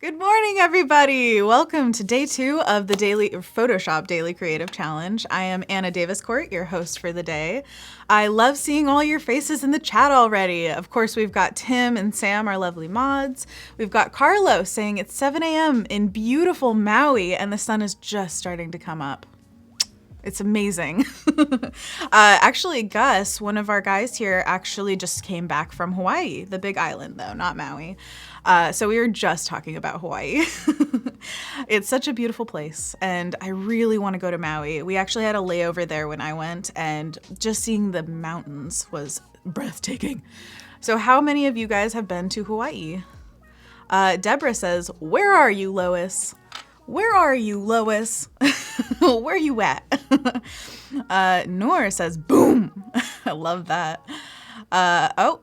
Good morning, everybody. Welcome to day 2 of the Photoshop Daily Creative Challenge. I am Anna Davis-Court, your host for the day. I love seeing all your faces in the chat already. Of course, we've got Tim and Sam, our lovely mods. We've got Carlos saying it's 7 a.m. in beautiful Maui, and the sun is just starting to come up. It's amazing. Actually, Gus, one of our guys here, actually just came back from Hawaii, the big island though, not Maui. So we were just talking about Hawaii. It's such a beautiful place, and I really want to go to Maui. We actually had a layover there when I went, and just seeing the mountains was breathtaking. So how many of you guys have been to Hawaii? Deborah says, "Where are you, Lois? Where are you, Lois? Where you at?" Noor says, "Boom." I love that.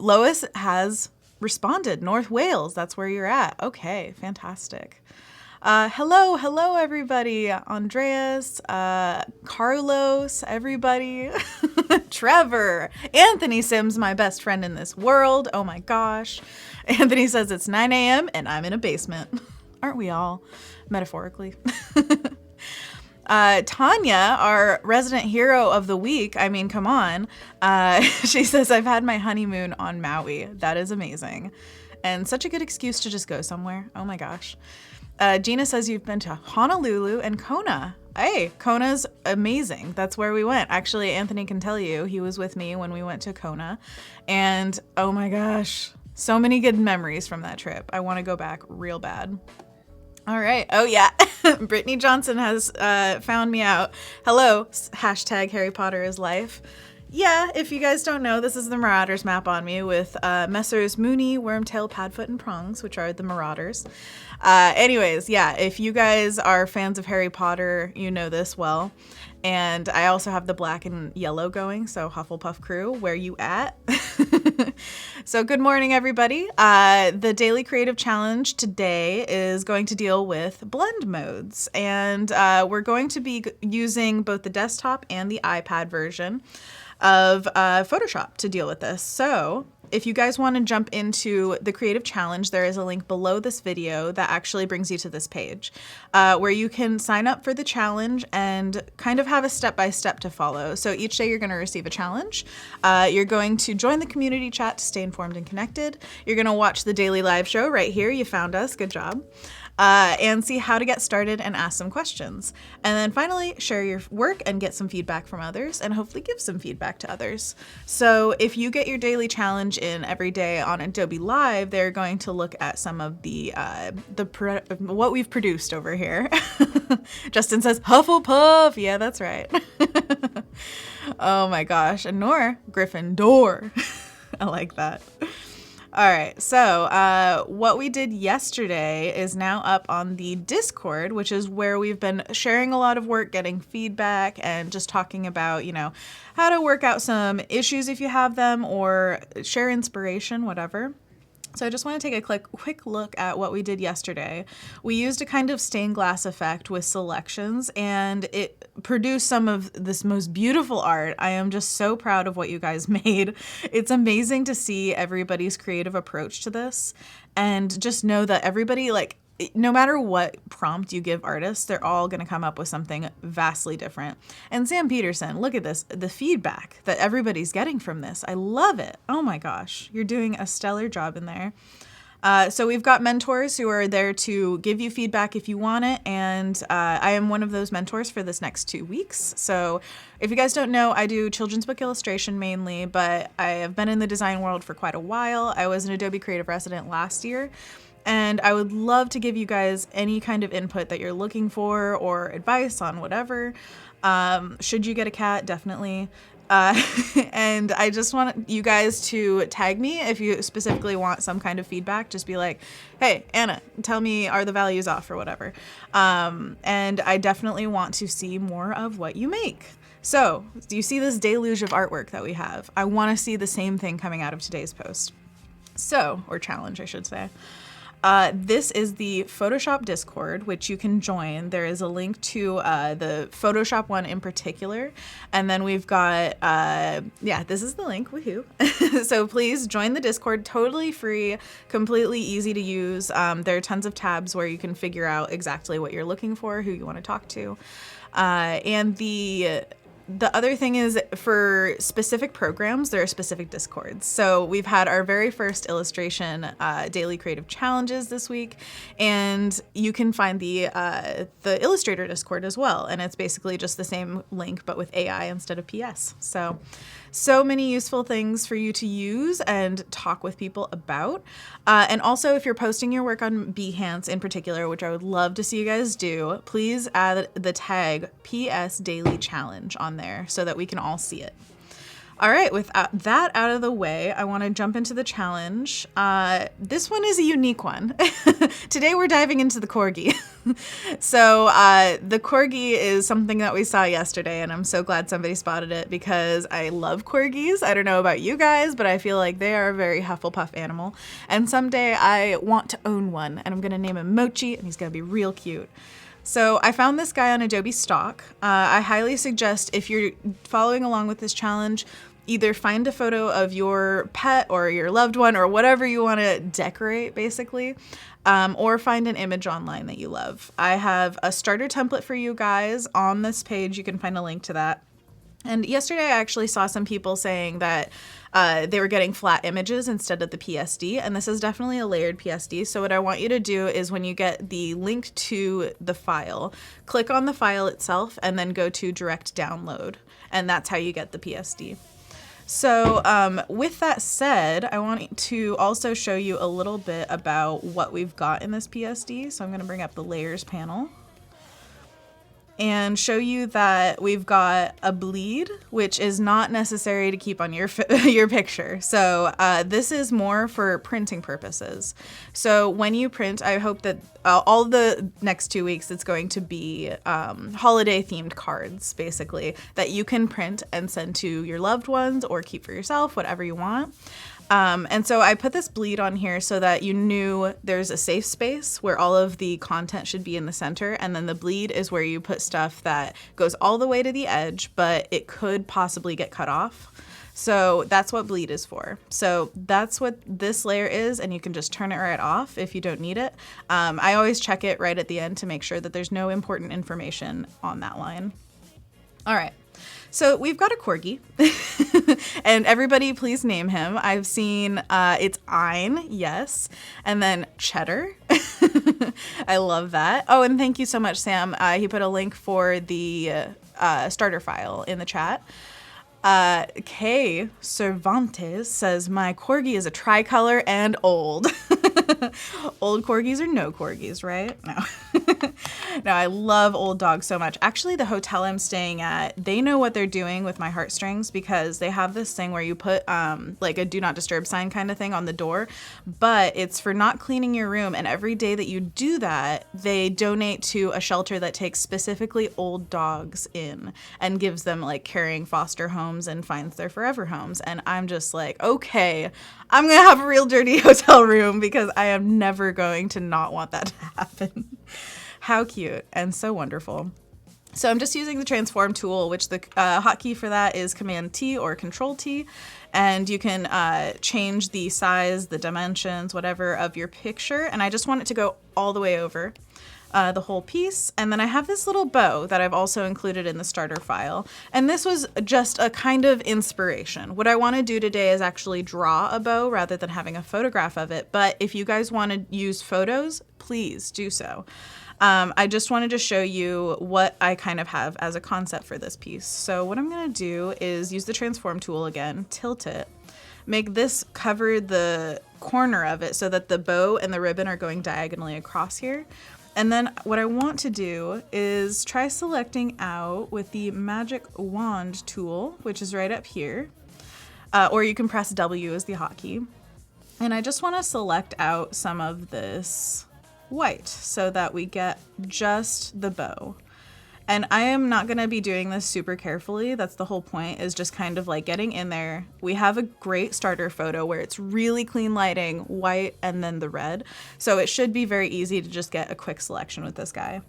Lois has responded. North Wales, that's where you're at. Okay, fantastic. Hello, everybody. Andreas, Carlos, everybody. Trevor, Anthony Sims, my best friend in this world. Oh my gosh. Anthony says it's 9 a.m. and I'm in a basement. Aren't we all? Metaphorically. Tanya, our resident hero of the week, I mean, come on. She says, "I've had my honeymoon on Maui." That is amazing. And such a good excuse to just go somewhere. Oh my gosh. Gina says you've been to Honolulu and Kona. Hey, Kona's amazing. That's where we went. Actually, Anthony can tell you, he was with me when we went to Kona. And oh my gosh, so many good memories from that trip. I want to go back real bad. All right. Oh, yeah. Brittany Johnson has found me out. Hello, hashtag Harry Potter is life. Yeah, if you guys don't know, this is the Marauders map on me with Messrs. Mooney, Wormtail, Padfoot, and Prongs, which are the Marauders. Anyways, yeah, if you guys are fans of Harry Potter, you know this well. And I also have the black and yellow going, so Hufflepuff crew, where you at? So good morning, everybody. The Daily Creative Challenge today is going to deal with blend modes, and we're going to be using both the desktop and the iPad version of Photoshop to deal with this. So if you guys want to jump into the Creative Challenge, there is a link below this video that actually brings you to this page where you can sign up for the challenge and kind of have a step-by-step to follow. So each day you're going to receive a challenge. You're going to join the community chat to stay informed and connected. You're going to watch the daily live show right here. You found us. Good job. And see how to get started and ask some questions. And then finally, share your work and get some feedback from others, and hopefully give some feedback to others. So if you get your daily challenge in every day on Adobe Live, they're going to look at some of what we've produced over here. Justin says, Hufflepuff. Yeah, that's right. Oh my gosh. And Nora, Gryffindor. I like that. All right, so what we did yesterday is now up on the Discord, which is where we've been sharing a lot of work, getting feedback, and just talking about, how to work out some issues if you have them, or share inspiration, whatever. So I just want to take a quick look at what we did yesterday. We used a kind of stained glass effect with selections, and it produced some of this most beautiful art. I am just so proud of what you guys made. It's amazing to see everybody's creative approach to this, and just know that everybody, no matter what prompt you give artists, they're all going to come up with something vastly different. And Sam Peterson, look at this, the feedback that everybody's getting from this. I love it. Oh my gosh, you're doing a stellar job in there. So we've got mentors who are there to give you feedback if you want it, and I am one of those mentors for this next 2 weeks. So if you guys don't know, I do children's book illustration mainly, but I have been in the design world for quite a while. I was an Adobe Creative resident last year. And I would love to give you guys any kind of input that you're looking for, or advice on whatever. Should you get a cat, definitely. And I just want you guys to tag me if you specifically want some kind of feedback. Just be like, hey, Anna, tell me, are the values off or whatever? And I definitely want to see more of what you make. So do you see this deluge of artwork that we have? I want to see the same thing coming out of today's post. Or challenge, I should say. This is the Photoshop Discord, which you can join. There is a link to the Photoshop one in particular. And then we've got, this is the link, woohoo. So please join the Discord, totally free, completely easy to use. There are tons of tabs where you can figure out exactly what you're looking for, who you want to talk to. And the other thing is, for specific programs, there are specific Discords. So we've had our very first illustration daily creative challenges this week, and you can find the Illustrator Discord as well. And it's basically just the same link, but with AI instead of PS. So many useful things for you to use and talk with people about. And also, if you're posting your work on Behance in particular, which I would love to see you guys do, please add the tag PS Daily Challenge on there so that we can all see it. All right, with that out of the way, I want to jump into the challenge. This one is a unique one. Today we're diving into the Corgi. So the Corgi is something that we saw yesterday, and I'm so glad somebody spotted it because I love Corgis. I don't know about you guys, but I feel like they are a very Hufflepuff animal. And someday I want to own one, and I'm going to name him Mochi, and he's going to be real cute. So I found this guy on Adobe Stock. I highly suggest, if you're following along with this challenge, either find a photo of your pet or your loved one or whatever you want to decorate, basically, or find an image online that you love. I have a starter template for you guys on this page. You can find a link to that. And yesterday I actually saw some people saying that they were getting flat images instead of the PSD, and this is definitely a layered PSD. So what I want you to do is, when you get the link to the file, click on the file itself and then go to direct download, and that's how you get the PSD. So with that said, I want to also show you a little bit about what we've got in this PSD. So I'm going to bring up the layers panel and show you that we've got a bleed, which is not necessary to keep on your picture. So this is more for printing purposes. So when you print, I hope that all the next 2 weeks it's going to be holiday themed cards, basically, that you can print and send to your loved ones or keep for yourself, whatever you want. And so I put this bleed on here so that you knew there's a safe space where all of the content should be in the center, and then the bleed is where you put stuff that goes all the way to the edge, but it could possibly get cut off. So that's what bleed is for. So that's what this layer is, and you can just turn it right off if you don't need it. I always check it right at the end to make sure that there's no important information on that line. All right. So we've got a Corgi, and everybody please name him. I've seen it's Ein, yes, and then Cheddar. I love that. Oh, and thank you so much, Sam. He put a link for the starter file in the chat. Kay Cervantes says, my Corgi is a tricolor and old. Old Corgis or no Corgis, right? No. No, I love old dogs so much. Actually, the hotel I'm staying at, they know what they're doing with my heartstrings, because they have this thing where you put like a do not disturb sign kind of thing on the door, but it's for not cleaning your room. And every day that you do that, they donate to a shelter that takes specifically old dogs in and gives them like caring foster homes and finds their forever homes. And I'm just like, okay, I'm going to have a real dirty hotel room because I am never going to not want that to happen. How cute and so wonderful. So I'm just using the transform tool, which the hotkey for that is Command T or Control T. And you can change the size, the dimensions, whatever of your picture. And I just want it to go all the way over the whole piece. And then I have this little bow that I've also included in the starter file. And this was just a kind of inspiration. What I want to do today is actually draw a bow rather than having a photograph of it. But if you guys want to use photos, please do so. I just wanted to show you what I kind of have as a concept for this piece. So what I'm going to do is use the transform tool again, tilt it, make this cover the corner of it so that the bow and the ribbon are going diagonally across here. And then what I want to do is try selecting out with the magic wand tool, which is right up here, or you can press W as the hotkey. And I just want to select out some of this white so that we get just the bow. And I am not going to be doing this super carefully. That's the whole point, is just kind of like getting in there. We have a great starter photo where it's really clean lighting, white, and then the red. So it should be very easy to just get a quick selection with this guy.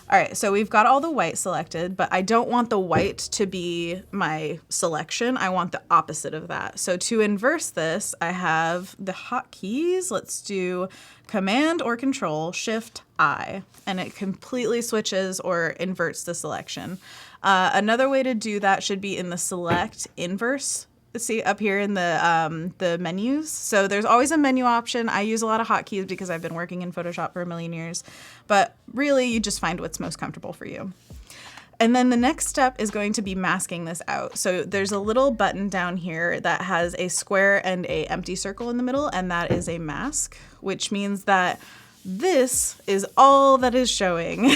All right, so we've got all the white selected, but I don't want the white to be my selection. I want the opposite of that. So to inverse this, I have the hotkeys. Let's do Command or Control, Shift, I, and it completely switches or inverts the selection. Another way to do that should be in the Select Inverse. See up here in the menus. So there's always a menu option. I use a lot of hotkeys because I've been working in Photoshop for a million years, but really you just find what's most comfortable for you. And then the next step is going to be masking this out. So there's a little button down here that has a square and a empty circle in the middle, and that is a mask, which means that this is all that is showing.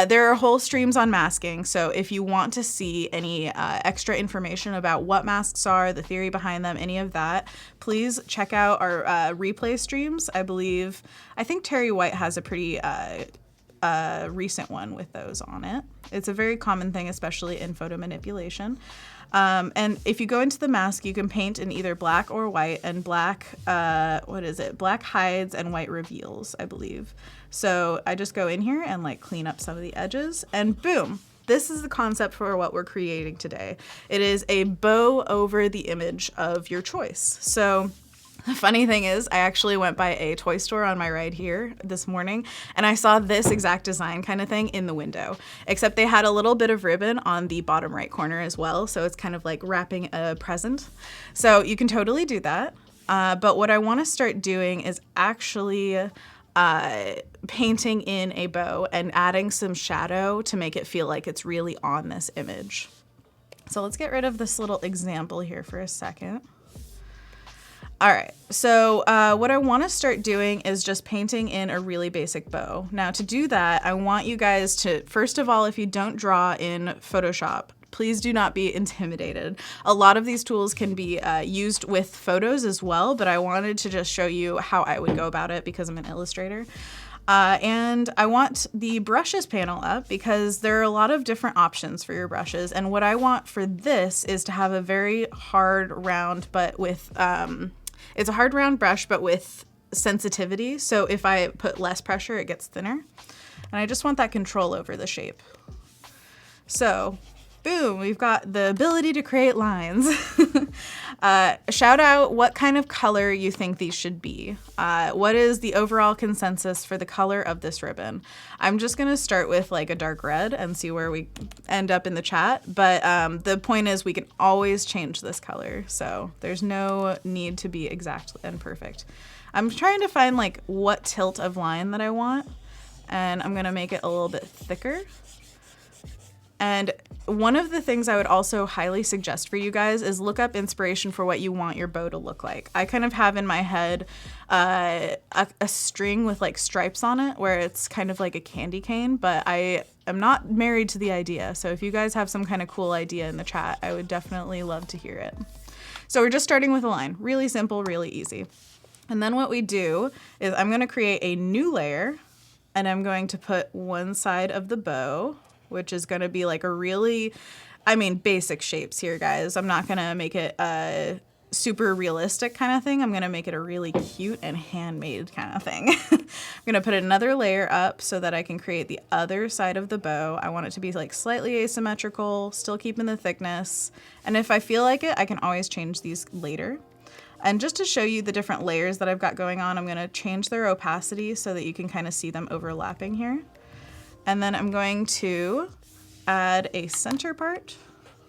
There are whole streams on masking, so if you want to see any extra information about what masks are, the theory behind them, any of that, please check out our replay streams. I think Terry White has a pretty recent one with those on it. It's a very common thing, especially in photo manipulation. And if you go into the mask, you can paint in either black or white, and black, black hides and white reveals, I believe. So I just go in here and like clean up some of the edges, and boom, this is the concept for what we're creating today. It is a bow over the image of your choice. So the funny thing is, I actually went by a toy store on my ride here this morning, and I saw this exact design kind of thing in the window, except they had a little bit of ribbon on the bottom right corner as well, so it's kind of like wrapping a present. So you can totally do that, but what I want to start doing is actually painting in a bow and adding some shadow to make it feel like it's really on this image. So let's get rid of this little example here for a second. All right, so what I want to start doing is just painting in a really basic bow. Now to do that, I want you guys to, first of all, if you don't draw in Photoshop, please do not be intimidated. A lot of these tools can be used with photos as well, but I wanted to just show you how I would go about it because I'm an illustrator. And I want the brushes panel up because there are a lot of different options for your brushes. And what I want for this is to have a very hard round, but with, it's a hard round brush, but with sensitivity. So if I put less pressure, it gets thinner. And I just want that control over the shape. So boom, we've got the ability to create lines. Shout out what kind of color you think these should be. What is the overall consensus for the color of this ribbon? I'm just gonna start with like a dark red and see where we end up in the chat. But the point is we can always change this color. So there's no need to be exact and perfect. I'm trying to find like what tilt of line that I want. And I'm gonna make it a little bit thicker. And one of the things I would also highly suggest for you guys is look up inspiration for what you want your bow to look like. I kind of have in my head a string with like stripes on it where it's kind of like a candy cane, but I am not married to the idea. So if you guys have some kind of cool idea in the chat, I would definitely love to hear it. So we're just starting with a line. Really simple, really easy. And then what we do is I'm going to create a new layer, and I'm going to put one side of the bow, which is going to be like a really, basic shapes here, guys. I'm not going to make it a super realistic kind of thing. I'm going to make it a really cute and handmade kind of thing. I'm going to put another layer up so that I can create the other side of the bow. I want it to be like slightly asymmetrical, still keeping the thickness. And if I feel like it, I can always change these later. And just to show you the different layers that I've got going on, I'm going to change their opacity so that you can kind of see them overlapping here. And then I'm going to add a center part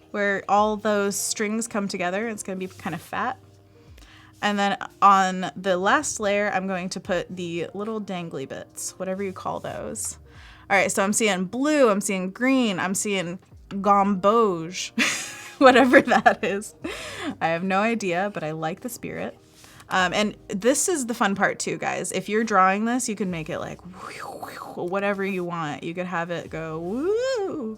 where all those strings come together. It's going to be kind of fat. And then on the last layer, I'm going to put the little dangly bits, whatever you call those. All right, so I'm seeing blue, I'm seeing green, I'm seeing gamboge, whatever that is. I have no idea, but I like the spirit. And this is the fun part too, guys. If you're drawing this, you can make it like whatever you want. You could have it go woo.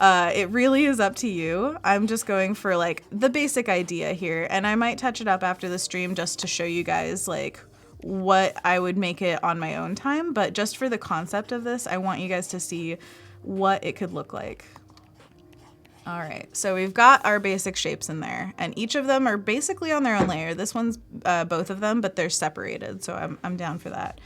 It really is up to you. I'm just going for like the basic idea here, and I might touch it up after the stream just to show you guys like what I would make it on my own time. But just for the concept of this, I want you guys to see what it could look like. All right, so we've got our basic shapes in there, and each of them are basically on their own layer. This one's both of them, but they're separated, so I'm down for that.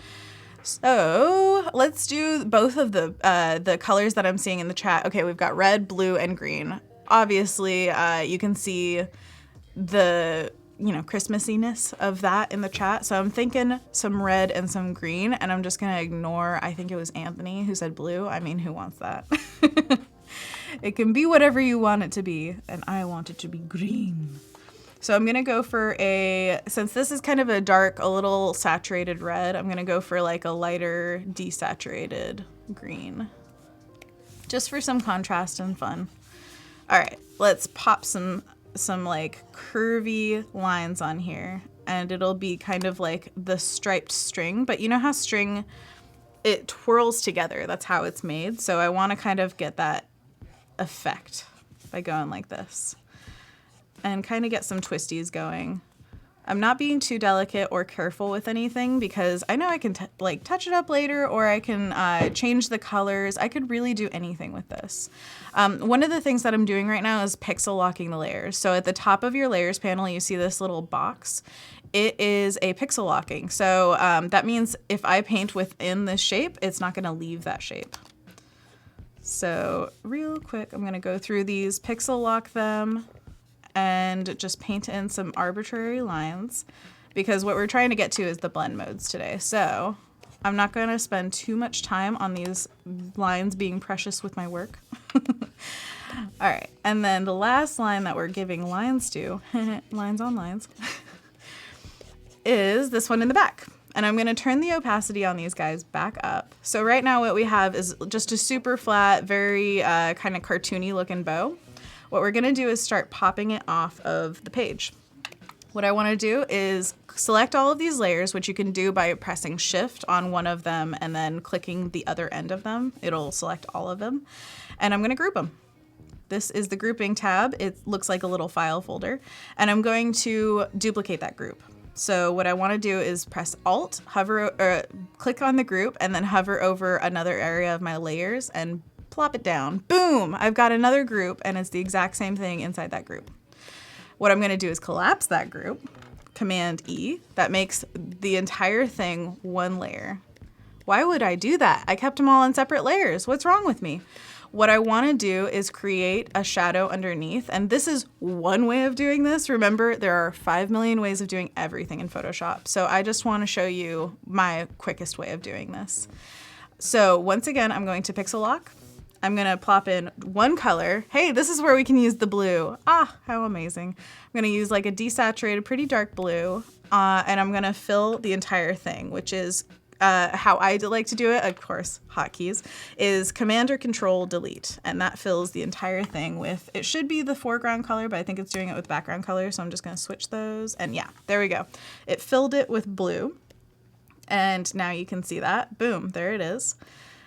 So let's do both of the colors that I'm seeing in the chat. Okay, we've got red, blue, and green. Obviously, you can see the Christmassiness of that in the chat. So I'm thinking some red and some green, and I'm just gonna ignore, I think it was Anthony who said blue. I mean, who wants that? It can be whatever you want it to be, and I want it to be green. So I'm gonna go for since this is kind of a dark, a little saturated red, I'm gonna go for like a lighter desaturated green. Just for some contrast and fun. All right, let's pop some like curvy lines on here, and it'll be kind of like the striped string, but you know how string, it twirls together, that's how it's made. So I wanna kind of get that effect by going like this and kind of get some twisties going. I'm not being too delicate or careful with anything because I know I can like touch it up later, or I can change the colors. I could really do anything with this. One of the things that I'm doing right now is pixel locking the layers. So at the top of your layers panel, you see this little box. It is a pixel locking. So that means if I paint within this shape, it's not gonna leave that shape. So real quick, I'm gonna go through these, pixel lock them, and just paint in some arbitrary lines, because what we're trying to get to is the blend modes today. So I'm not gonna spend too much time on these lines being precious with my work. All right, and then the last line that we're giving lines to, lines on lines, is this one in the back. And I'm gonna turn the opacity on these guys back up. So right now what we have is just a super flat, very kind of cartoony looking bow. What we're gonna do is start popping it off of the page. What I wanna do is select all of these layers, which you can do by pressing Shift on one of them and then clicking the other end of them. It'll select all of them. And I'm gonna group them. This is the grouping tab. It looks like a little file folder. And I'm going to duplicate that group. So what I want to do is press Alt, click on the group, and then hover over another area of my layers and plop it down. Boom! I've got another group, and it's the exact same thing inside that group. What I'm going to do is collapse that group, Command E. That makes the entire thing one layer. Why would I do that? I kept them all in separate layers. What's wrong with me? What I want to do is create a shadow underneath, and this is one way of doing this. Remember, there are 5 million ways of doing everything in Photoshop, so I just want to show you my quickest way of doing this. So once again, I'm going to pixel lock. I'm going to plop in one color. Hey, this is where we can use the blue. Ah, how amazing. I'm going to use like a desaturated, pretty dark blue, and I'm going to fill the entire thing, which is how I like to do it, of course, hotkeys, is Command or Control Delete, and that fills the entire thing with, it should be the foreground color, but I think it's doing it with background color, so I'm just gonna switch those, and yeah, there we go. It filled it with blue, and now you can see that. Boom, there it is.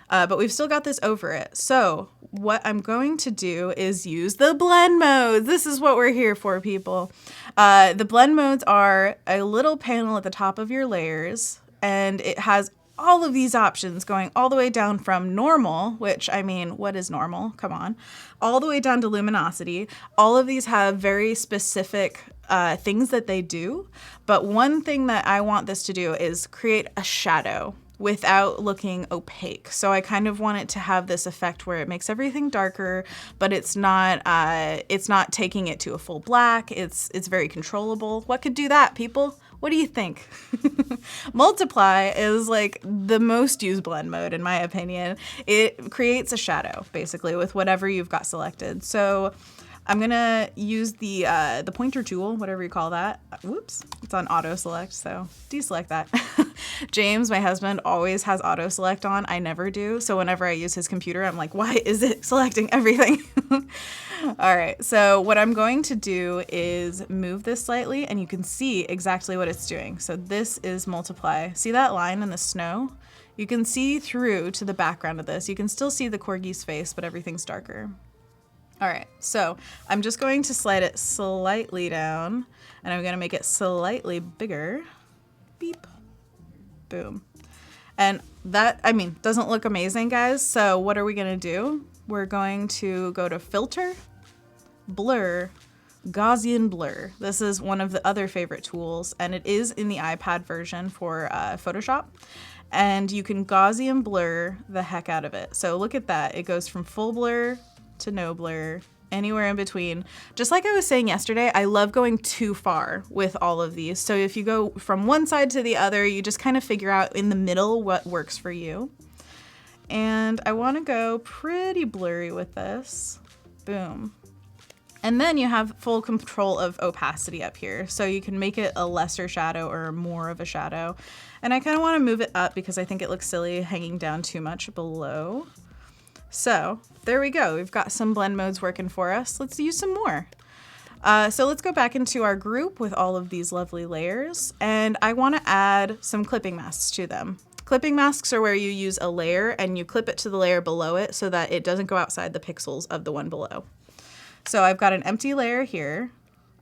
But we've still got this over it. So what I'm going to do is use the blend modes. This is what we're here for, people. The blend modes are a little panel at the top of your layers, and it has all of these options going all the way down from normal, which, I mean, what is normal? Come on. All the way down to luminosity. All of these have very specific things that they do, but one thing that I want this to do is create a shadow without looking opaque. So I kind of want it to have this effect where it makes everything darker, but it's not taking it to a full black. It's very controllable. What could do that, people? What do you think? Multiply is like the most used blend mode, in my opinion. It creates a shadow, basically, with whatever you've got selected. So I'm gonna use the pointer tool, whatever you call that. Whoops, it's on auto select, so deselect that. James, my husband, always has auto select on. I never do. So whenever I use his computer, I'm like, why is it selecting everything? All right, so what I'm going to do is move this slightly, and you can see exactly what it's doing. So this is multiply. See that line in the snow? You can see through to the background of this. You can still see the Corgi's face, but everything's darker. All right, so I'm just going to slide it slightly down, and I'm gonna make it slightly bigger. Beep, boom. And that, I mean, doesn't look amazing, guys. So what are we gonna do? We're going to go to Filter, Blur, Gaussian Blur. This is one of the other favorite tools, and it is in the iPad version for Photoshop. And you can Gaussian blur the heck out of it. So look at that. It goes from full blur to no blur, anywhere in between. Just like I was saying yesterday, I love going too far with all of these. So if you go from one side to the other, you just kind of figure out in the middle what works for you. And I want to go pretty blurry with this. Boom. And then you have full control of opacity up here. So you can make it a lesser shadow or more of a shadow. And I kind of want to move it up because I think it looks silly hanging down too much below. So there we go. We've got some blend modes working for us. Let's use some more. So let's go back into our group with all of these lovely layers. And I want to add some clipping masks to them. Clipping masks are where you use a layer and you clip it to the layer below it so that it doesn't go outside the pixels of the one below. So I've got an empty layer here.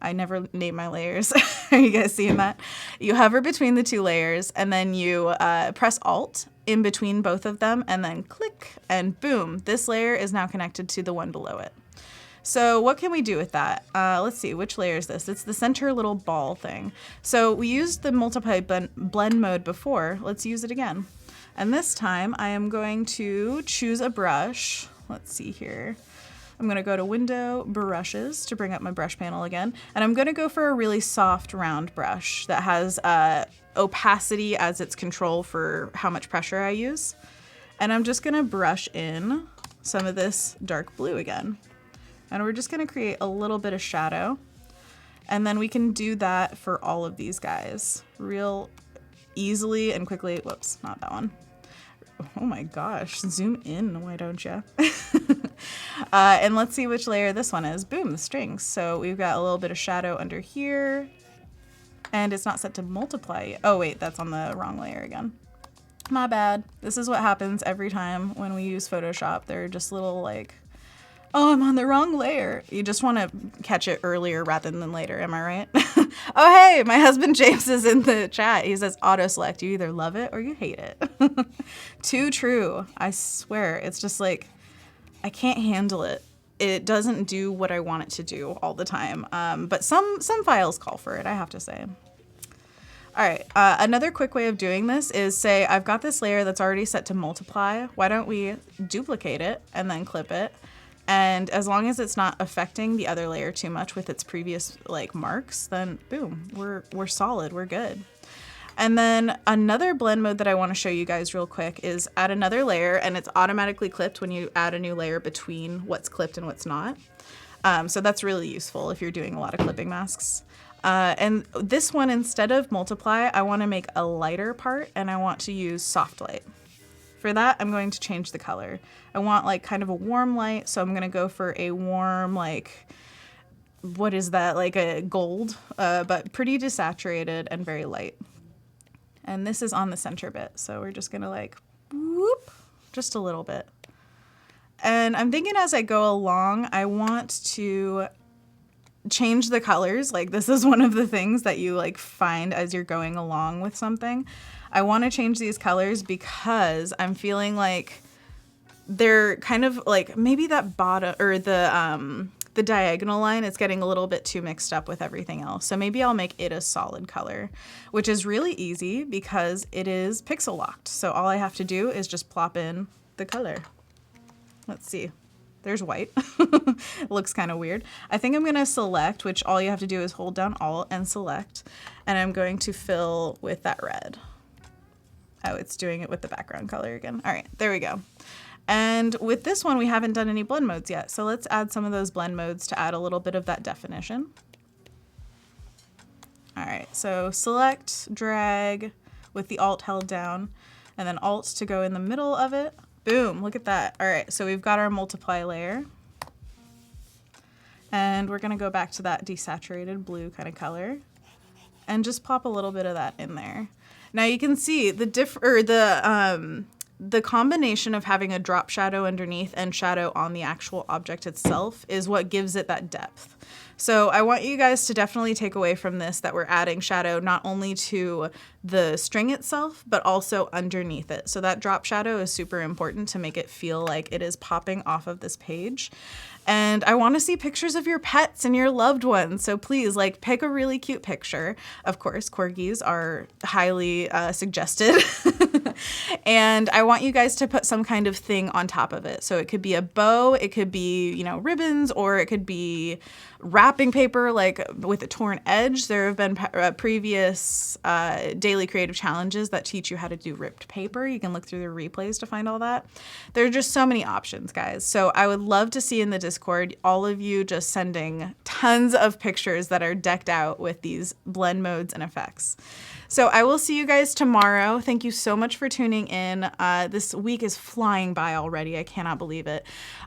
I never name my layers. Are you guys seeing that? You hover between the two layers and then you press Alt in between both of them and then click and boom, this layer is now connected to the one below it. So what can we do with that? Let's see, which layer is this? It's the center little ball thing. So we used the multiply blend mode before. Let's use it again. And this time I am going to choose a brush. Let's see here. I'm gonna go to Window, Brushes to bring up my brush panel again. And I'm gonna go for a really soft round brush that has opacity as its control for how much pressure I use. And I'm just gonna brush in some of this dark blue again. And we're just gonna create a little bit of shadow. And then we can do that for all of these guys real easily and quickly. Whoops, not that one. Oh my gosh, zoom in, why don't you? And let's see which layer this one is. Boom, the strings. So we've got a little bit of shadow under here. And it's not set to multiply yet. Oh wait, that's on the wrong layer again. My bad. This is what happens every time when we use Photoshop. They're just little like, oh, I'm on the wrong layer. You just want to catch it earlier rather than later, am I right? Oh, hey, my husband James is in the chat. He says auto select. You either love it or you hate it. Too true. I swear. It's just like, I can't handle it. It doesn't do what I want it to do all the time. But some files call for it, I have to say. All right, another quick way of doing this is say I've got this layer that's already set to multiply. Why don't we duplicate it and then clip it? And as long as it's not affecting the other layer too much with its previous like marks, then boom, we're solid, we're good. And then another blend mode that I want to show you guys real quick is add another layer, and it's automatically clipped when you add a new layer between what's clipped and what's not. So that's really useful if you're doing a lot of clipping masks. And this one, instead of multiply, I want to make a lighter part and I want to use soft light. For that, I'm going to change the color. I want like kind of a warm light, so I'm gonna go for a warm, like, what is that? Like a gold, but pretty desaturated and very light. And this is on the center bit, so we're just gonna like, whoop, just a little bit. And I'm thinking as I go along, I want to change the colors. Like this is one of the things that you like find as you're going along with something. I want to change these colors because I'm feeling like they're kind of like maybe that bottom or the diagonal line is getting a little bit too mixed up with everything else. So maybe I'll make it a solid color, which is really easy because it is pixel locked. So all I have to do is just plop in the color. Let's see. There's white. It looks kind of weird. I think I'm going to select, which all you have to do is hold down Alt and select. And I'm going to fill with that red. Oh, it's doing it with the background color again. All right, there we go. And with this one, we haven't done any blend modes yet. So let's add some of those blend modes to add a little bit of that definition. All right, so select, drag with the Alt held down, and then Alt to go in the middle of it. Boom, look at that. All right, so we've got our multiply layer. And we're gonna go back to that desaturated blue kind of color and just pop a little bit of that in there. Now you can see the combination of having a drop shadow underneath and shadow on the actual object itself is what gives it that depth. So I want you guys to definitely take away from this that we're adding shadow not only to the string itself, but also underneath it. So that drop shadow is super important to make it feel like it is popping off of this page. And I want to see pictures of your pets and your loved ones. So please, like, pick a really cute picture. Of course, corgis are highly suggested. And I want you guys to put some kind of thing on top of it. So it could be a bow, it could be, you know, ribbons, or it could be wrapping paper, like with a torn edge. There have been previous daily creative challenges that teach you how to do ripped paper. You can look through the replays to find all that. There are just so many options, guys. So I would love to see in the Discord all of you just sending tons of pictures that are decked out with these blend modes and effects. So I will see you guys tomorrow. Thank you so much for tuning in. This week is flying by already. I cannot believe it.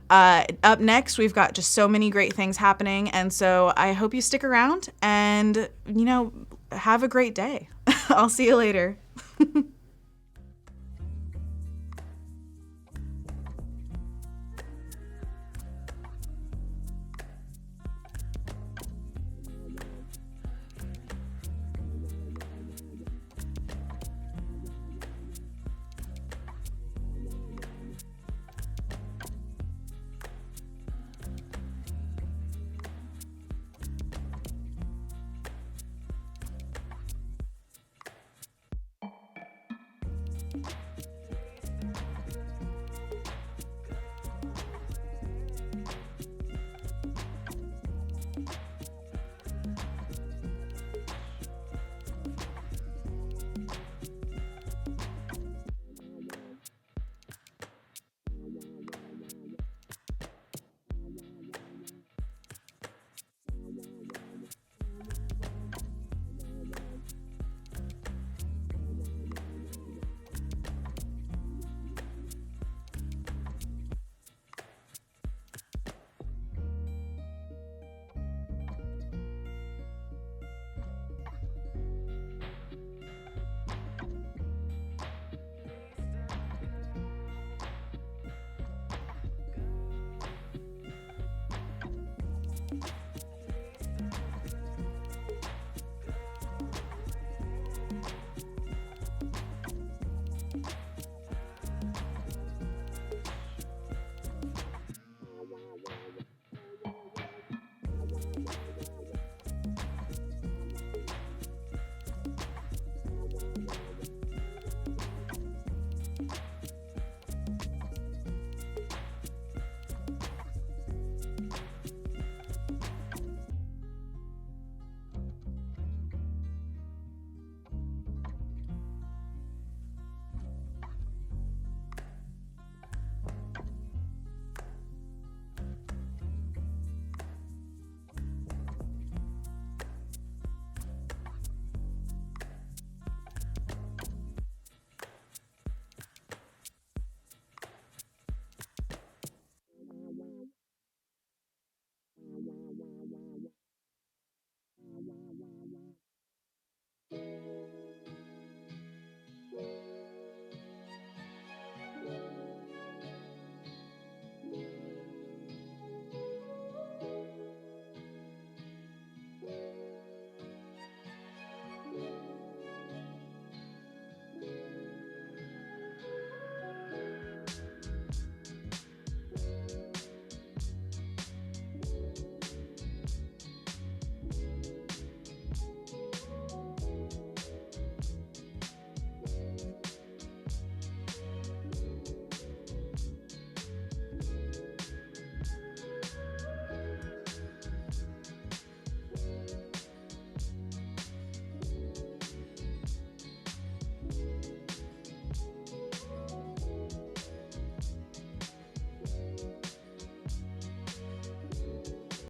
Up next, we've got just so many great things happening. And so I hope you stick around and, you know, have a great day. I'll see you later.